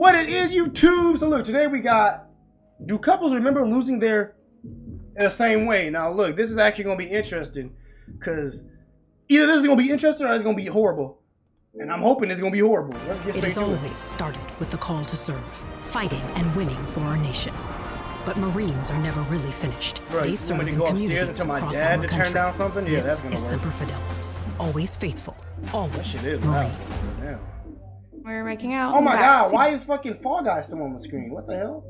What it is, YouTube? So look, today we got, do couples remember losing their in the same way? Now look, this is actually gonna be interesting, because either this is gonna be interesting or it's gonna be horrible. And I'm hoping it's gonna be horrible. It has always started with the call to serve, fighting and winning for our nation. But Marines are never really finished. Bro, they serve in communities across our country. This is Semper Fidelis. Always faithful, always Marine. We're making out. Oh my God, why is fucking Fall Guy still on the screen? What the hell?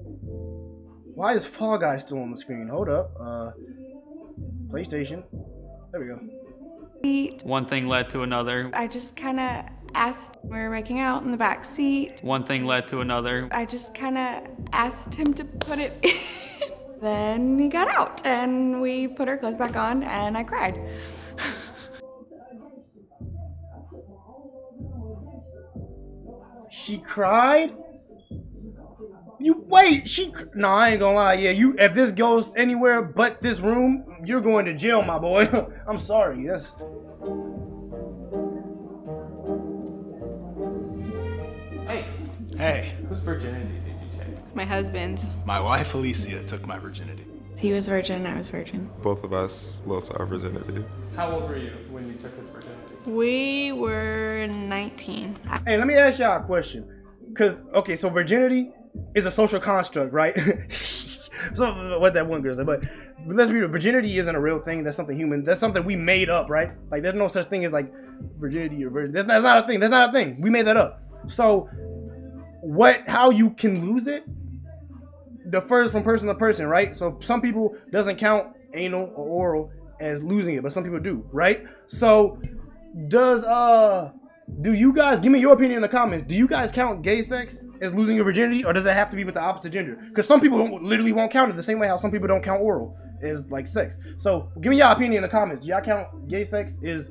Why is Fall Guy still on the screen? Hold up. PlayStation. There we go. One thing led to another. I just kind of asked. We were making out in the back seat. One thing led to another. I just kind of asked him to put it in. Then he got out and we put our clothes back on and I cried. She cried? You wait, no, I ain't gonna lie, yeah, if this goes anywhere but this room, you're going to jail, my boy. I'm sorry, yes. Hey. Whose virginity did you take? My husband's. My wife Alicia took my virginity. He was virgin, I was virgin. Both of us lost our virginity. How old were you when you took his virginity? We were 19. Hey, let me ask y'all a question. Cause, okay, so virginity is a social construct, right? So, what that one girl said, but let's be real, virginity isn't a real thing. That's something human. That's something we made up, right? Like, there's no such thing as like virginity or virgin. That's not a thing. That's not a thing. We made that up. So, how you can lose it differs from person to person, right? So some people doesn't count anal or oral as losing it, but some people do, right? So do you guys, give me your opinion in the comments, do you guys count gay sex as losing your virginity, or does it have to be with the opposite gender? Because some people literally won't count it the same way how some people don't count oral as like sex. So give me your opinion in the comments. Do y'all count gay sex is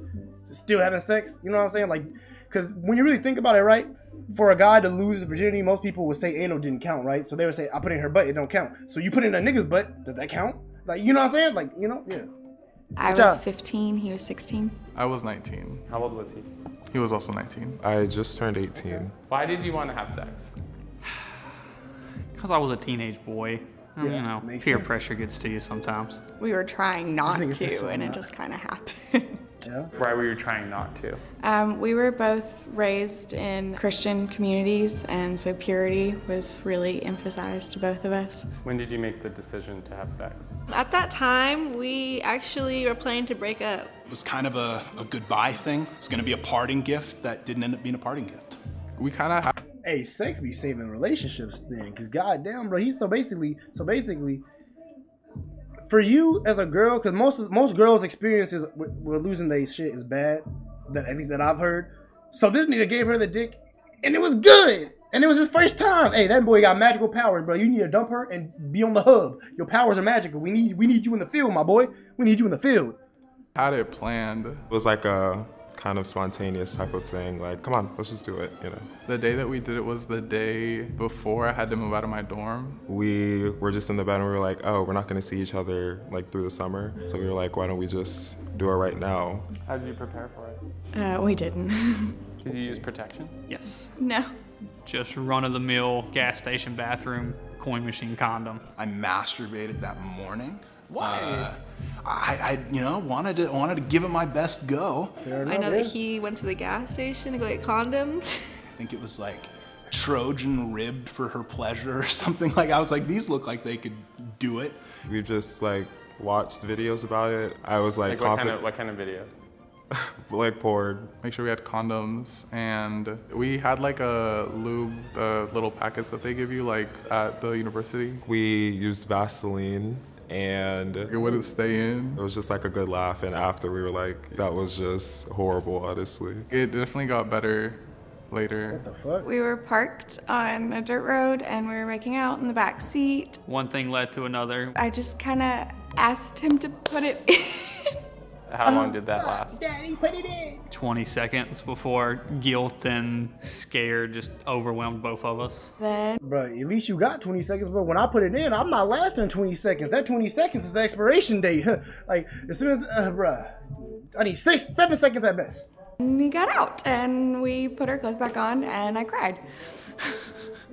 still having sex? You know what I'm saying? Like, because when you really think about it, right? For a guy to lose his virginity, most people would say anal didn't count, right? So they would say, I put it in her butt, it don't count. So you put it in a nigga's butt, does that count? Like, you know what I'm saying? Like, you know, yeah. I was 15, he was 16. I was 19. How old was he? He was also 19. I just turned 18. Why did you want to have sex? Because I was a teenage boy. Yeah, you know, peer sense. pressure gets to you sometimes. We were trying not This nigga said to, and it not. just kind of happened. Yeah. Why were you trying not to? We were both raised in Christian communities, and so purity was really emphasized to both of us. When did you make the decision to have sex? At that time, we actually were planning to break up. It was kind of a goodbye thing. It was gonna be a parting gift that didn't end up being a parting gift. We kind of have. Hey, sex be saving relationships then, because goddamn, bro, so basically, for you as a girl, because most girls' experiences with losing their shit is bad, at least that I've heard. So this nigga gave her the dick, and it was good, and it was his first time. Hey, that boy got magical powers, bro. You need to dump her and be on the hub. Your powers are magical. We need you in the field, my boy. We need you in the field. Had it planned. It was like a kind of spontaneous type of thing. Like, come on, let's just do it, you know. The day that we did it was the day before I had to move out of my dorm. We were just in the bed and we were like, oh, we're not gonna see each other like through the summer. So we were like, why don't we just do it right now? How did you prepare for it? We didn't. Did you use protection? Yes. No. Just run-of-the-mill gas station bathroom coin machine condom. I masturbated that morning. Why? I you know, wanted to give it my best go. I know that he went to the gas station to go get condoms. I think it was like Trojan ribbed for her pleasure or something. Like, I was like, these look like they could do it. We just like watched videos about it. I was like confident. What kind of videos? Like poured. Make sure we had condoms, and we had like a lube, the little packets that they give you like at the university. We used Vaseline, and It wouldn't stay in. it was just like a good laugh, and after we were like, that was just horrible, honestly. It definitely got better later. What the fuck? We were parked on a dirt road and we were making out in the back seat. One thing led to another. I just kind of asked him to put it in. How long did that last? Daddy, put it in. 20 seconds before guilt and scared just overwhelmed both of us. Then, Bro, at least you got 20 seconds, but when I put it in, I'm not lasting 20 seconds. That 20 seconds is the expiration date. Like, as soon as, bruh, I need 7 seconds at best. he got out and we put our clothes back on and I cried.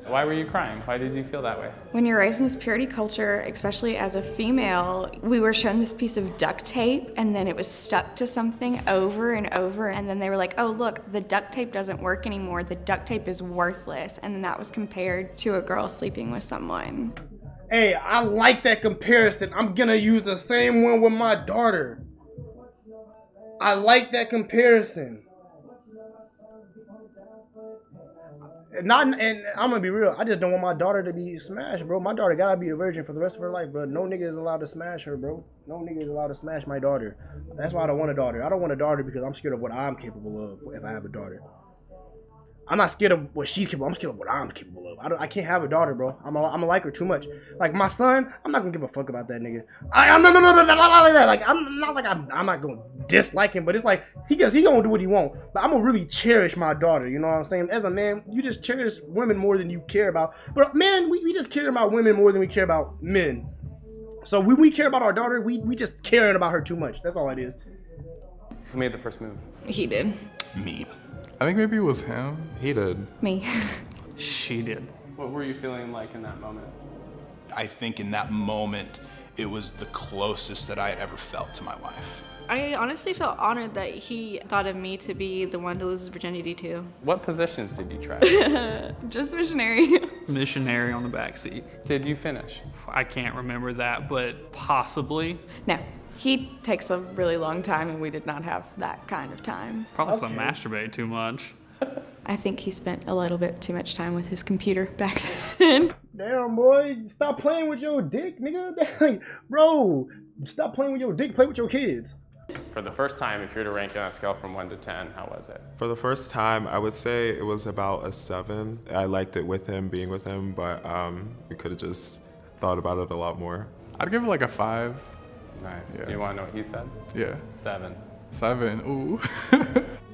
Why were you crying? Why did you feel that way? When you're raised in this purity culture, especially as a female, we were shown this piece of duct tape and then it was stuck to something over and over, and then they were like, oh look, the duct tape doesn't work anymore, the duct tape is worthless, and then that was compared to a girl sleeping with someone. Hey, I like that comparison. I'm gonna use the same one with my daughter. I like that comparison. And I'm gonna be real, I just don't want my daughter to be smashed, bro. My daughter gotta be a virgin for the rest of her life, bro. No nigga is allowed to smash her, bro. No nigga is allowed to smash my daughter. That's why I don't want a daughter. I don't want a daughter because I'm scared of what I'm capable of if I have a daughter. I'm not scared of what she's capable of. I'm scared of what I'm capable of. I can't have a daughter, bro. I'm gonna like her too much. Like my son, I'm not gonna give a fuck about that nigga. No, not like that. Like I'm not gonna dislike him, but it's like he gonna do what he want. But I'm gonna really cherish my daughter. You know what I'm saying? As a man, you just cherish women more than you care about. But man, we just care about women more than we care about men. So when we care about our daughter, we just caring about her too much. That's all it is. Who made the first move? He did. Me. I think maybe it was him. He did. Me. She did. What were you feeling like in that moment? I think in that moment, it was the closest that I had ever felt to my wife. I honestly felt honored that he thought of me to be the one to lose his virginity to. What positions did you try? Just missionary. Missionary on the back seat. Did you finish? I can't remember that, but possibly. No. He takes a really long time, and we did not have that kind of time. Probably because I masturbate too much. I think he spent a little bit too much time with his computer back then. Damn, boy, stop playing with your dick, nigga. Bro, stop playing with your dick. Play with your kids. For the first time, if you were to rank it on a scale from 1 to 10, how was it? For the first time, I would say it was about a 7. I liked it with him, being with him, but we could have just thought about it a lot more. I'd give it like a 5. Nice. Yeah. Do you want to know what he said? Yeah. 7. 7. Ooh.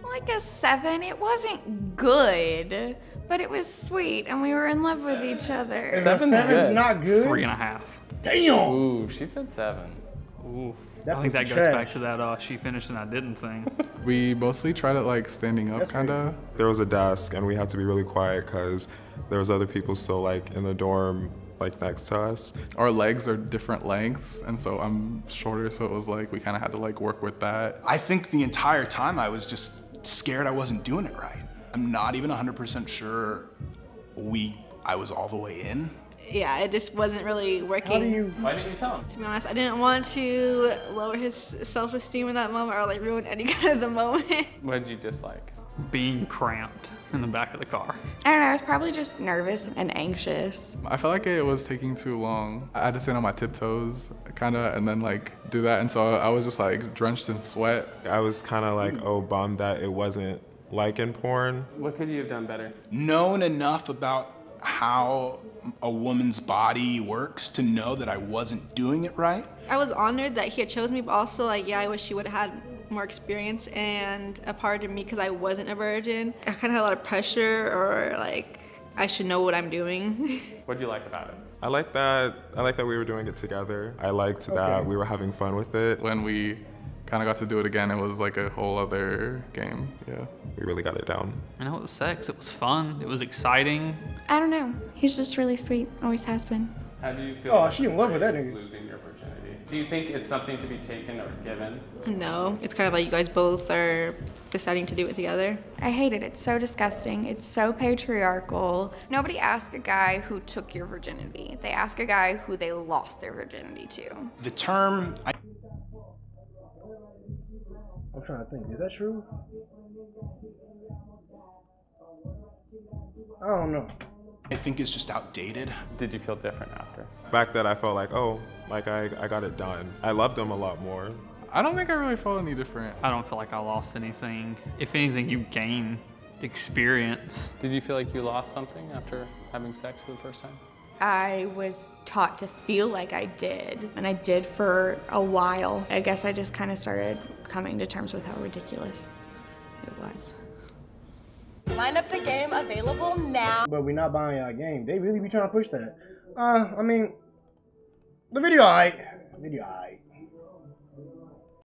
Like a 7. It wasn't good, but it was sweet, and we were in love with each other. Seven's good. Not good. 3.5. Damn. Ooh, she said 7. Ooh. That I think that pussy goes trash. back to that she finished and I didn't thing. We mostly tried it like standing up, kind of. There was a desk, and we had to be really quiet because there was other people still like in the dorm, like next to us. Our legs are different lengths, and so I'm shorter, so it was like we kind of had to like work with that. I think the entire time I was just scared I wasn't doing it right. I'm not even 100% sure I was all the way in. Yeah, it just wasn't really working. Why didn't you tell him? To be honest, I didn't want to lower his self-esteem in that moment or like ruin any kind of the moment. What did you dislike? Being cramped in the back of the car. I don't know, I was probably just nervous and anxious. I felt like it was taking too long. I had to stand on my tiptoes, kind of, and then like do that, and so I was just like drenched in sweat. I was kind of like, oh, bummed that it wasn't like in porn. What could you have done better? Known enough about how a woman's body works to know that I wasn't doing it right. I was honored that he had chosen me, but also like, yeah, I wish he would have had more experience and a part of me because I wasn't a virgin. I kind of had a lot of pressure, or like, I should know what I'm doing. What'd you like about it? I like that we were doing it together. I liked that we were having fun with it. When we kind of got to do it again, it was like a whole other game. Yeah. We really got it down. I know it was sex. It was fun. It was exciting. I don't know. He's just really sweet. Always has been. How do you feel? Oh, about she the in love with that phrase nigga. Losing your virginity. Do you think it's something to be taken or given? No, it's kind of like you guys both are deciding to do it together. I hate it. It's so disgusting. It's so patriarchal. Nobody asks a guy who took your virginity. They ask a guy who they lost their virginity to. The term, I'm trying to think. Is that true? I don't know. I think is just outdated. Did you feel different after? Back then, I felt like, oh, like I got it done. I loved him a lot more. I don't think I really felt any different. I don't feel like I lost anything. If anything, you gain experience. Did you feel like you lost something after having sex for the first time? I was taught to feel like I did, and I did for a while. I guess I just kind of started coming to terms with how ridiculous it was. Line up the game available now. But we're not buying our game. They really be trying to push that. I mean, the video, alright. Video, alright.